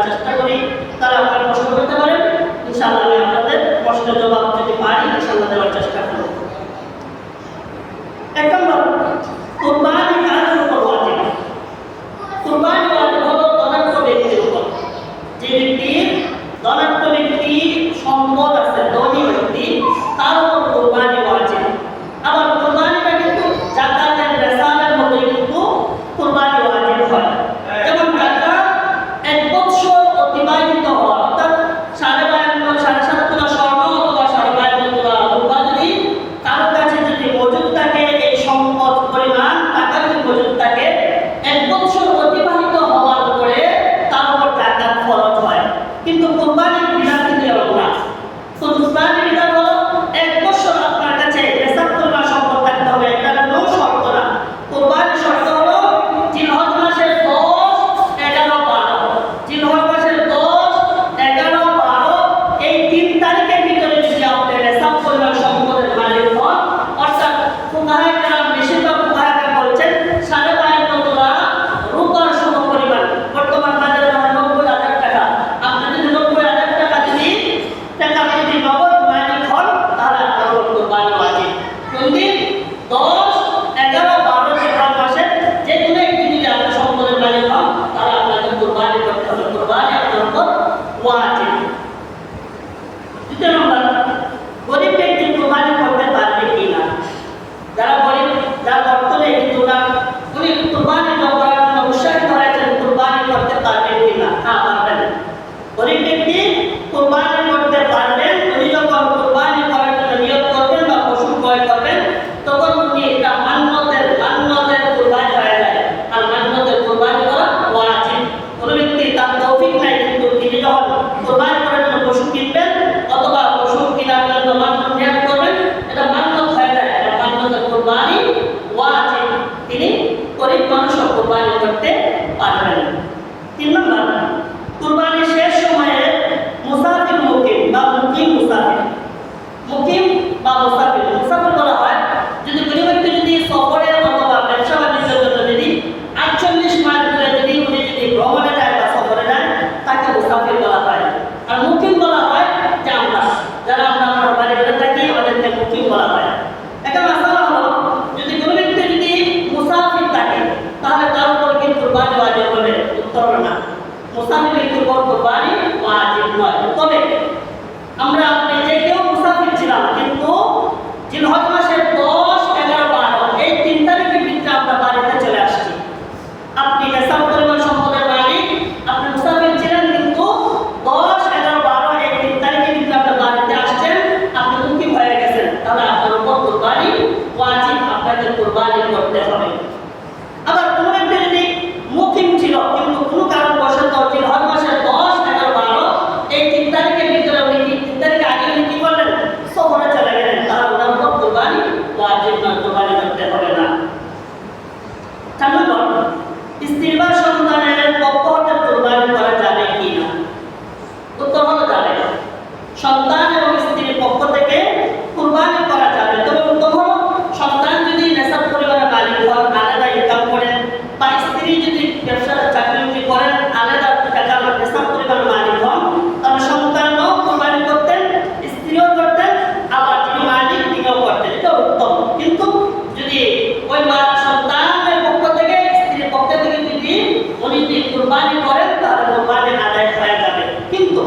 চেষ্টা করি তারা আপনারা প্রশ্ন করতে পারেন, ইনশাআল্লাহ আমি আপনাদের প্রশ্নের জবাব যদি পারি ইনশাআল্লাহ দেওয়ার চেষ্টা করব। এক নম্বর, কুরবানি কার উপর ওয়াজিব? কুরবানি ওয়াজিব হলো ধনাঢ্য ব্যক্তির উপর। যে ব্যক্তির ধনাঢ্য ব্যক্তি, সম্পদ আছে, ধনী ব্যক্তি, তার উপর কুরবানি ওয়াজিব। আবার কুরবানিটা কিন্তু যাকাতের নিসাবের মতোই কিন্তু কুরবানি ওয়াজিব হয়। যেমন যাকাত এক বছর অতিবাহিত হওয়া, অর্থাৎ 52.5 তোলা স্বর্ণ অথবা 52 তোলা রূপা যদি কারো কাছে যদি মজুদ থাকে, এই সম্পদ পরিমাণ টাকা যদি মজুদ থাকে, এক বছর অতিবাহিত হওয়ার পরে তার উপর যাকাত ফরজ হয়। কিন্তু কুরবানির বিধান কিন্তু এরকম না। কুরবানির বিধান হলো এক বছর আপনার কাছে নিসাব পরিমাণ সম্পদ থাকতে হবে, এটা কোনো শর্ত না। কুরবানির শর্ত হলো জিলহজ মাসের 10, 11, 12, জিলহজ মাসের 10, 11, 12 এই 3 তারিখের ভিতরে যদি আপনি নিসাব পরিমাণ সম্পদের মালিক হন, অর্থাৎ ফুকাহায়ে কেরাম, বেশিরভাগ ফুকাহায়ে কেরাম বলছেন 52 তোলা রূপার সমপরিমাণ, বর্তমান বাজারে 90,000 টাকা। আপনি যদি 90,000 টাকা যদি নগদ মালিক হন, তাহলে আপনার উপর কুরবানি ওয়াজিব। কোন দিন? 10, 11, 12 জিলহজ মাসের যে কোনো একদিন যদি আপনি সম্পদের মালিক হন, তাহলে আপনাকে কুরবানি করতে হবে। কুরবানি আপনার উপর ওয়াজিব। দ্বিতীয় নম্বর, গরিব ব্যক্তি কুরবানি করতে পারবে কিনা? যারা গরিব, যার অর্থ নেই কিন্তু উনি কুরবানি করার জন্য উৎসাহিত হয়েছেন, কুরবানি করতে পারবেন কিনা? হ্যাঁ, পারবেন। গরিব ব্যক্তি কুরবানি করতে পারবেন। উনি যখন কুরবানি করার জন্য নিয়ত করবেন বা পশু ক্রয় করবেন, তখন উনি এটা মান্নতের কুরবানি হয়ে যায়। আর মান্নতের কুরবানি করা ওয়াজিব। কোনো ব্যক্তি তার তৌফিক নাই, কিন্তু তিনি যখন কুরবানি করার জন্য পশু কিনবেন অথবা পশু কেনার জন্য মান্নত নিয়ত করবেন, এটা মান্নত হয়ে যায়। এটা মান্নতের কুরবানি ওয়াজিব। তিনি গরিব মানুষও কুরবানি করতে পারবেন। 3 নম্বর, কুরবানির শেষ সময়ে মুসাফির মুকিম বা মুকিম মুসাফির। মুকিম বা মুসাফির, মুসাফির বলা হয় যদি কোনো ব্যক্তি যদি সফরে অথবা ব্যবসা বাণিজ্যের জন্য যদি 48 মাইল দূরে যদি উনি যদি ভ্রমণে যায় বা সফরে যায়, তাকে মুসাফির বলা হয়। আর মুকিম বলা হয় যে যারা আমরা বাড়িতে থাকি, আমাদেরকে মুকিম বলা হয়। এখন মাসালা হলো, যদি কোনো ব্যক্তি যদি মুসাফির থাকে, তাহলে তার উপর কি কুরবানি ওয়াজিব হবে? উত্তর না, মুসাফির ব্যক্তির উপর কুরবানি ওয়াজিব নয়। তবে আমরা যে কেউ মুসাফির ছিলাম, কিন্তু জিলহজ মাসের 10, 11, 12 এই 3 তারিখের ভিতরে আমরা বাড়িতে চলে আসছি। আপনি নিসাব পরিমাণ সম্পদের মালিক, আপনি মুসাফির ছিলেন, কিন্তু 10, 11, 12 এই 3 তারিখের ভিতরে আপনি বাড়িতে আসছেন, আপনি মুকিম হয়ে গেছেন, তাহলে আপনার উপর কুরবানি ওয়াজিব, আপনাকে কুরবানি করতে হবে। আবার কোনো ব্যক্তি যদি মুকিম ছিল, কিন্তু কোনো কারণবশত জিলহজ মাসের 10, 11, 12 এই 3 তারিখের ভিতরে উনি 3 তারিখে আগে উনি কি করলেন? সফরে চলে গেলেন, তাহলে ওনার উপর কুরবানি ওয়াজিব নয়, কুরবানি করতে হবে না। 4 নম্বর, স্ত্রী বা সন্তানের পক্ষ হতে কুরবানি করা যাবে কি না? উত্তর হলো যাবে। সন্তান এবং স্ত্রীর পক্ষ থেকে কুরবানি করা যাবে। তবে উত্তম হলো সন্তান যদি নিসাব পরিমাণের মালিক হন, আলাদা ইনকাম করেন, বা স্ত্রী যদি ব্যবসা চাকরি করেন, আলাদা টাকা নিসাব পরিমাণের মালিক হন, তাহলে সন্তানও কুরবানি করতেন, স্ত্রীও করতেন, আবার যিনি মালিক তিনিও করতেন, এটা উত্তম। কিন্তু যদি ওই সন্তানের পক্ষ থেকে, স্ত্রীর পক্ষ থেকে যদি উনি কুরবানি করেন, তাহলে কুরবানি আদায় হয়ে যাবে। কিন্তু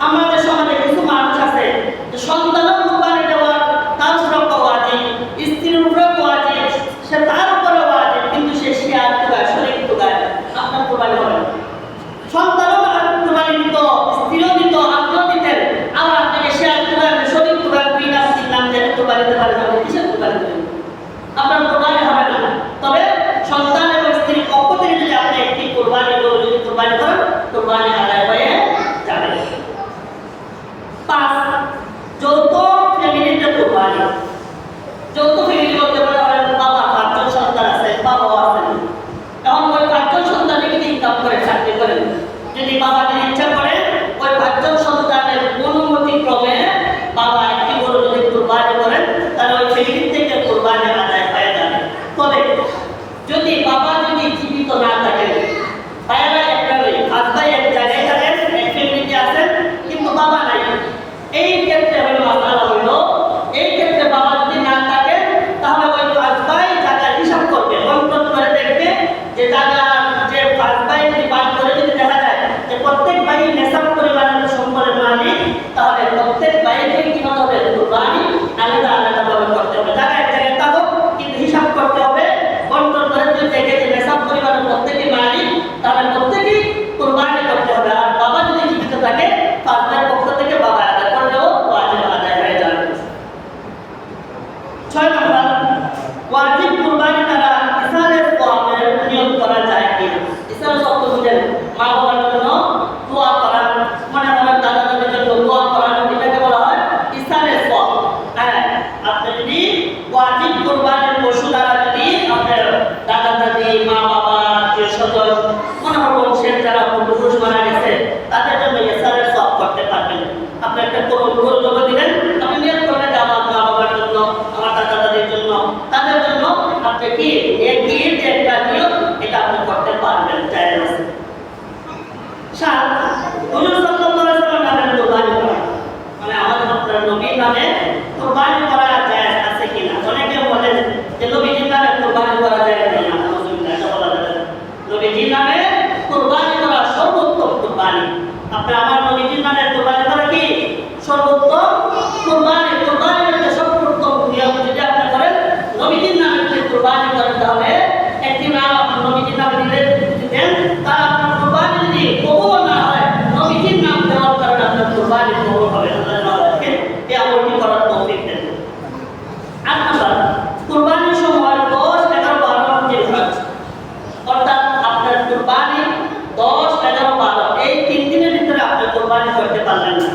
আমাদের সমাজে কিছু মানুষ আছে যে সন্তানও কুরবানি দেওয়ার তার উপর ওয়াজিব, স্ত্রীর উপরে ওয়াজিব, সে তার উপরে ওয়াজিব, কিন্তু সে শিয়ার তুগায়, শরীক তুগায়, আপনার কুরবানি হবে না। সন্তানও কুরবানি দিত, স্ত্রীও দিত, আপনিও দিতেন, আবার আপনাকে শিয়ার তুগায়, শরীক তুগায়, 2 নাম 3 নাম যেন কুরবানি দিতে পারেন, আপনি কিসের কুরবানি দেবেন? আপনার কুরবানি হবে না। তবে সন্তান এবং স্ত্রীর পক্ষ থেকে যদি আপনি একটি কুরবানি যদি কুরবানি করেন, কুরবানি আদায় হয়ে যাবে। 5, যৌথ ফ্যামিলিতে কুরবানি। যৌথ ফ্যামিলি বলতে পারেন বাবা 5 জন সন্তান আছে, বাবাও আছেন, এখন ওই 5 জন সন্তানে কিন্তু ইনকাম করে, চাকরি করেন, যদি বাবা যদি ইচ্ছা করে ওই 5 জন সন্তানের অনুমতি ক্রমে বাবা একটি গরু যদি কুরবানি করেন, তাহলে ওই ফ্যামিলি থেকে কুরবানি আদায় হয়ে যাবে। তবে যদি বাবা যদি জীবিত না থাকেন, ভাইয়েরা একটা ভাই, সাত, হুজুর সাল্লাল্লাহু আলাইহি ওয়াসাল্লাম নামে কুরবানি করা, মানে আমাদের আপনার নবীর নামে কুরবানি করা জায়েজ আছে কিনা? অনেকে বলেন যে নবীর নামে কুরবানি করা যায় না, নাউজুবিল্লাহ, এটা বলা যাবে না। নবীর নামে কুরবানি করা সর্বোত্তম কুরবানি। আপনি আমার নবীর নামে কুরবানি করা কি সর্বোত্তম কুরবানি? কুরবানির মধ্যে সর্বোত্তম নিয়ম যদি আপনি করেন, নবীর নামে যদি কুরবানি করেন, তাহলে একটি নাম আপনি নবীর নামে দিলেন, তার আপনার কুরবানি যদি কবুল না হয়, নবীর নাম দেওয়ার কারণে আপনার কুরবানি কবুল হবে না। আল্লাহকে এই আমলটি করার তৌফিক দেন। ৮ নাম্বার, কুরবানির সময় 10, 11, 12 জিলহজ, অর্থাৎ আপনার কুরবানি 10, 11, 12 এই 3 দিনের ভিতরে আপনি কুরবানি করতে পারলেন না,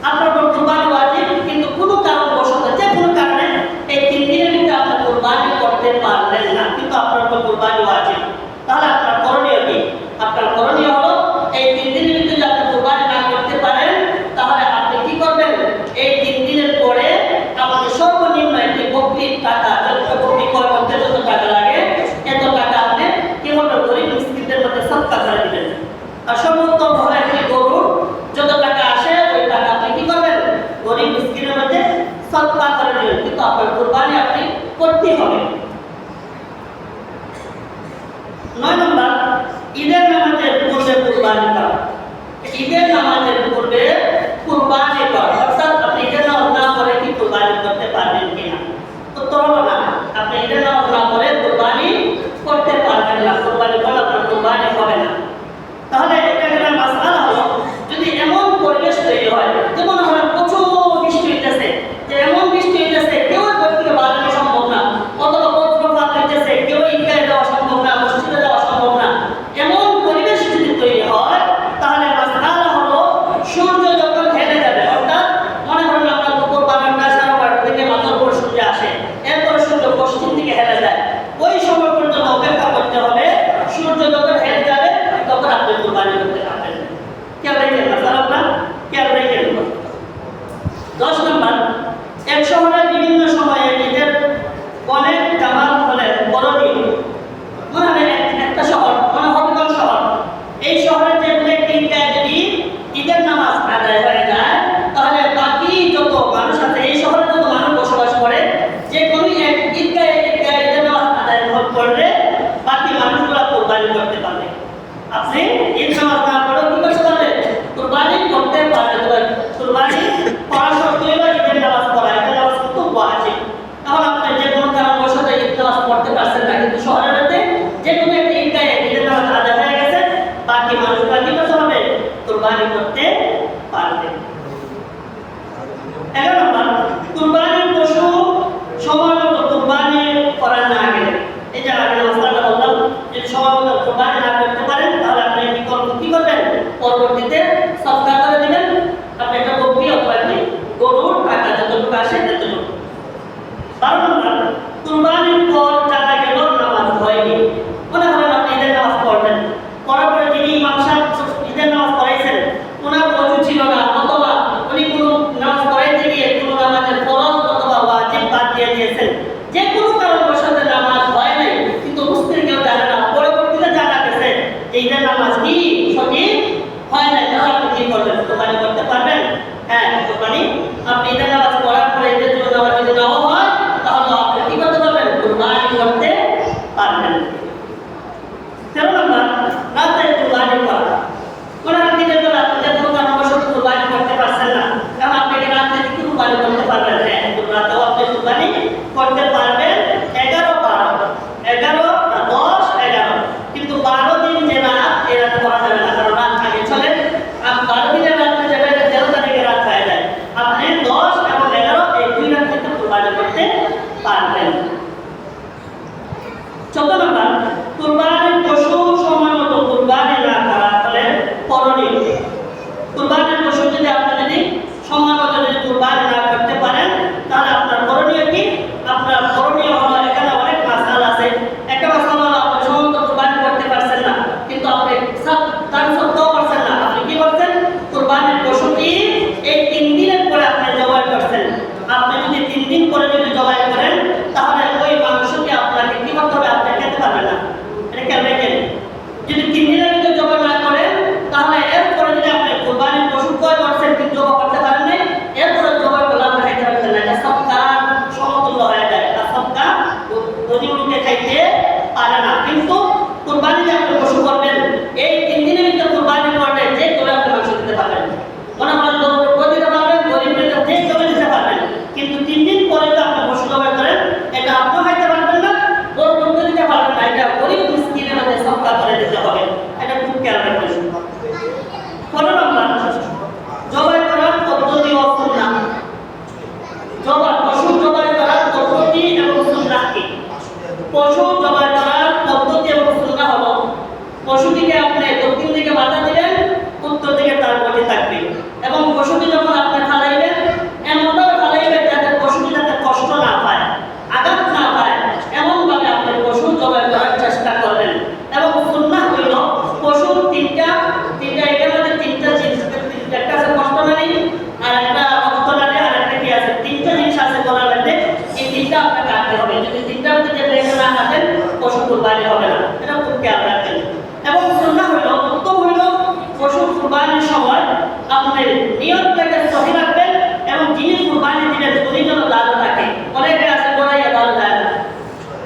আপনার উপর কুরবানি ওয়াজিব, কিন্তু কোনো কারণবশত যে কোনো কারণে এই 3 দিনের ভিতরে আপনি কুরবানি করতে পারলেন না, কিন্তু আপনার উপর কুরবানি ওয়াজিব, তাহলে আপনার করণীয় কি? আপনার করণীয় হলো এই 3 দিনের ভিতরে যদি আপনি কুরবানি না করতে পারেন, তাহলে আপনি কি করবেন? এই 3 দিনের পরে আপনি সর্বনিম্ন একটি বকরির টাকা, যত বকরি ক্রয় করতে যত টাকা লাগে, এত টাকা আপনি কি করবেন? গরিব মিসকিনদের মধ্যে সদকা করে দিবেন। আর সর্বোত্তম হলো একটি গরুর যত টাকা আসে ওই টাকা আপনি কি করবেন? গরিব মিসকিনের মধ্যে সদকা করে দিবেন, কিন্তু আপনার কুরবানি আপনি করতেই হবে। 9 নম্বর, ঈদের নামাজের পূর্বে কুরবানি করা। ঈদের নামাজের পূর্বে কুরবানি করা, অর্থাৎ আপনি ঈদের নামাজ না পড়ে কি কুরবানি করতে পারবেন কিনা? উত্তর হলো না, আপনি ঈদের নামাজ না পড়ে কুরবানি করতে পারবেন না, কুরবানি করলে আপনার কুরবানি হবে না। তাহলে এটা একটা মাসআলা হলো, যদি এমন পরিবেশ তৈরি হয়, যেমন আমরা প্রচুর বৃষ্টি হইতেছে, যে এমন বৃষ্টি হইতেছে কেউ ঘর থেকে বাড়ানো সম্ভব না, অথবা বজ্রপাত হইতেছে কেউ ঈদগাহে যাওয়া সম্ভব না, মসজিদে যাওয়া সম্ভব না, এমন পরিবেশ যদি তৈরি হয়, তাহলে মাসআলা হলো সূর্য যখন হেলে যাবে, অর্থাৎ মনে করেন আমরা দুপুর 12টা 12:30 থেকে মাথার উপর সূর্য আসে, এরপর সূর্য পশ্চিম দিকে হেলে যায়, ওই সময় পর্যন্ত অপেক্ষা করতে হবে। সূর্য যখন হেলে যাবে তখন আপনি কুরবানি করতে পারবেন। খেয়াল রাখবেন মাসালা, আপনার খেয়াল রাখবেন। 10 নম্বর, এক শহরের বিভিন্ন সময়ে ঈদের অনেক জামাত হলে করণীয়। মনে হয় একটা শহর, মানে হবিগঞ্জ শহর, এই শহরের যে কোনো একটি ঈদগাহে যদি ঈদের নামাজ আদায় হয়ে যায়, তাহলে বাকি যত মানুষ আছে, এই শহরে যত মানুষ বসবাস করে, যে কোনো এক ঈদগাহে ঈদের নামাজ আদায় করলে বাকি মানুষগুলো কুরবানি করতে পারবে। আপনি ঈদ নামাজ না পড়েও কি করতে পারবেন? কুরবানি করতে পারবেন। কুরবানি করা সত্ত্বেও ঈদের নামাজ পড়া, ঈদের নামাজ কিন্তু ওয়াজিব। তাহলে আপনি যে কোনো কারণবশত ঈদ নামাজ পড়তে পারছেন না, কিন্তু শহরের মধ্যে যে কোনো একটা ঈদগাহে ঈদের নামাজ আদায় হয়ে গেছে, বাকি মানুষগুলো কি করতে হবে? কুরবানি করতে পারবে। 11 নম্বর, কুরবানির পশু সময় মতো কুরবানি করা না গেলে, এই যে আগে মাসআলাটা বললাম, যদি সময় মতো কুরবানি না করতে পারেন, তাহলে আপনি কি করবেন? পরবর্তীতে সদকা করে দিবেন। আপনি একটা বকরি অথবা একটি গরুর টাকা যতটুকু আসে ততটুকু। 12 নম্বর, কুরবানির পর জানা গেল নামাজ হয়নি। মনে করেন আপনি ঈদের নামাজ পড়বেন, পড়ার পরে যিনি ইমাম সাহেব ঈদের নামাজ পড়াইছেন, ওনার ওযু ছিল না, অথবা উনি কোনো নামাজ পড়াইতে গিয়ে কোনো নামাজের ফরজ অথবা ওয়াজিব বাদ দিয়ে দিয়েছেন, যে কোনো কারণবশত নামাজ হয় নাই, কিন্তু মুসলিম কেউ জানে না, পরবর্তীতে জানা গেছে যে ঈদের নামাজ কি সঠিক হয় নাই, তাহলে আপনি কি করবেন? কুরবানি করতে পারবেন? হ্যাঁ, কুরবানি আপনি ঈদের নামাজ পড়ার পরে ঈদের জন্য নামাজ যদি নাও হয়, তাহলে আপনি কি করতে পারবেন? কুরবানি করতে পারবেন। 13 নম্বর, রাতে কুরবানি করা। মনে হয় দিনের বেলা আপনি যে কোনো কারণবশত কুরবানি করতে পারছেন না, কারণ আপনি কি রাতে কি কুরবানি করতে পারবেন? হ্যাঁ, রাতেও আপনি কুরবানি করতে পারবেন। 11, 12, 11 না 10, 11, কিন্তু 12 দিন যে রাত, এই রাত করা যাবে না, কারণ রাত আগে চলে। আর 12 দিনের রাত্রে যেটা 13 তারিখে রাত হয়ে যায়, আপনি 10 এবং 11 এই 2 রাত থেকে কুরবানি করতে পারবেন। 14 নম্বর, কুরবানির পশু সময় মতো কুরবানি না করা হলে করণীয়। কুরবানির পশু যদি আপনি সময় মতো কুরবানি না করতে পারেন, তাহলে আপনার করণীয় কি? আপনার করণীয় হলো, এখানে অনেক মাসআলা আছে। একটা মাসআলা হলো আপনি সময় মতো কুরবানি করতে পারছেন না, কিন্তু আপনি তার সত্ত্বেও পারছেন না, আপনি কি করছেন? কুরবানির পশুটি এই 3 দিনের পরে আপনি জবাই করছেন। আপনি যদি 3 দিন পরে যদি জবাই করেন, তাহলে ওই মাংসটি আপনাকে কি করতে হবে? আপনি খেতে পারবেন না। এটা কেন? যদি 3 দিনের ভিতরে জবাই না করেন, তাহলে এর নিয়তটাকে সহি রাখবেন এবং যিনি কুরবানি দিবেন উনি যেন দাঁড়িয়ে থাকে। অনেকে আছে দৌড়াইয়া দাঁড়িয়ে যায় না,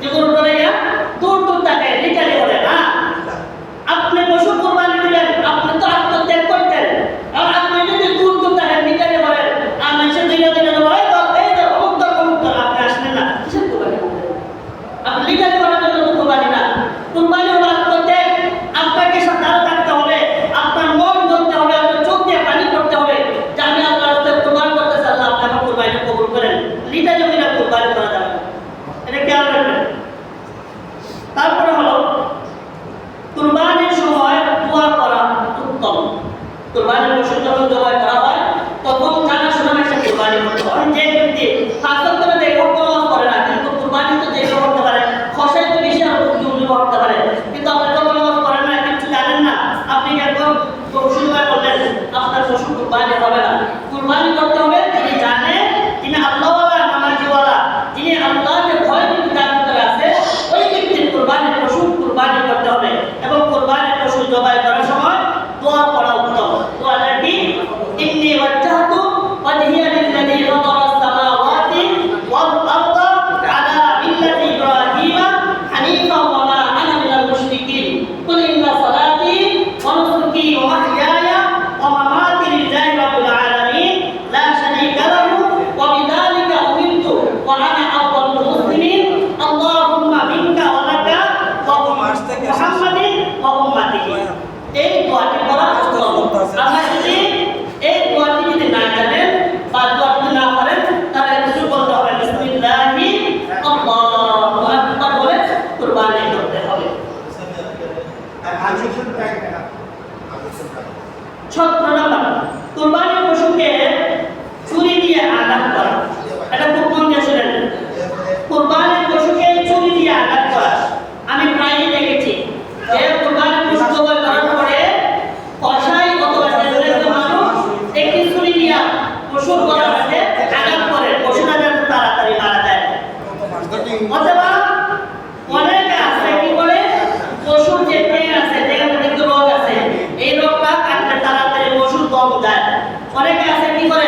যেগুলো দৌড়াইয়া দূর দূর থাকে নিচালি বলে না। আপনি পশু কুরবানি দিবেন, আপনি তো আত্মত্যাগ করতেন, আর আপনি যদি দূর দূর থাকেন নিচালি বলেন আর মানুষের দিনে দিনে বলে আপনি আসলেন না, কিসের কুরবানি করবেন? আপনি নিচালি করার জন্য তো কুরবানি না। কুরবানি হলো আত্মত্যাগ। আপনাকে সাধারণ থাকতে হবে, আপনার মন ধরতে হবে, আপনার চোখ দিয়ে পানি পড়তে হবে যে আমি আল্লাহর রাস্তায় কুরবানি করতেছি, আল্লাহ আপনি আমার কুরবানিটা কবুল করেন। নিচালি হলে কুরবানি করা যাবে না, এটা খেয়াল রাখবেন। তারপরে হলো কুরবানির সময় দোয়া করা উত্তম। কুরবানির পশু যখন জবাই করা হয় তখন জানা শোনা একটা কুরবানি করতে হয়। যে ব্যক্তি ফাঁসল করে দেয় কোনো নামাজ পড়ে না, কিন্তু কুরবানি তো যে কেউ করতে পারে, খসাই তো বেশি আর উনি করতে পারে, কিন্তু আপনি তো কোনো নামাজ পড়েন না, কিছু জানেন না, আপনি একদম পশু জবাই করলেন, আপনার পশু কুরবানি হবে না। কুরবানি করতে হবে যিনি জানে, যিনি আল্লাহওয়ালা নামাজিওয়ালা, যিনি আল্লাহকে ভয় কিন্তু জানতে করে আছে, ওই ব্যক্তির কুরবানির পশু কুরবানি করতে হবে। এবং কুরবানির পশু জবাই করার সময় দোয়া করা উত্তম। দোয়াটা কি? ইন্নী ওয়াজ্জাহতু ওয়াজহিয়া লিল্লাযী ফাতারাস সামাওয়াতি ওয়াল আরদা আলা মিল্লাতি ইব্রাহিমা হানিফাও ওয়া মা আনা মিনাল মুশরিকিন কুল ইন্না সালাতি ওয়া নুসুকি ওয়া মাহইয়ায়া ওয়া মামাতি লিল্লাহি রাব্বিল আলামিন লা শারীকা লাহু ওয়া বিযালিকা উমিরতু ওয়া আনা আউয়ালুল মুসলিমিন আল্লাহুম্মা মিনকা ওয়া লাকা ওয়া মুহাম্মাদিন ওয়া উম্মাতিহি। এই দোয়াটি করা উত্তম। আমরা যদি এই দোয়াটি যদি না জানেন বা দোয়াটি না পারেন তাহলে কিছু বলতে হবে বিসমিল্লাহি আল্লাহু আকবার বলে কুরবানি করতে হবে। 17 নম্বর, কুরবানির পশুকে ছুরি দিয়ে আঘাত করা। এটা খুব মন দিয়ে শুনেন। কুরবানির পশুকে ছুরি দিয়ে আঘাত করা আমি প্রায়ই দেখেছি যে কুরবানির পশু জবাই করার পরে কসাই অথবা সেজন্য মানুষ একটি ছুরি দিয়ে পশুর গলার মধ্যে আঘাত করে, পশুটা যেন তাড়াতাড়ি মারা যায়। অথবা অনেকে আছে কি করে, পশুর যে টেন আছে, যেখানে কিন্তু রোগ আছে, এই রোগটা কাটলে তাড়াতাড়ি পশুর দম যায়। অনেকে আছে কি করে,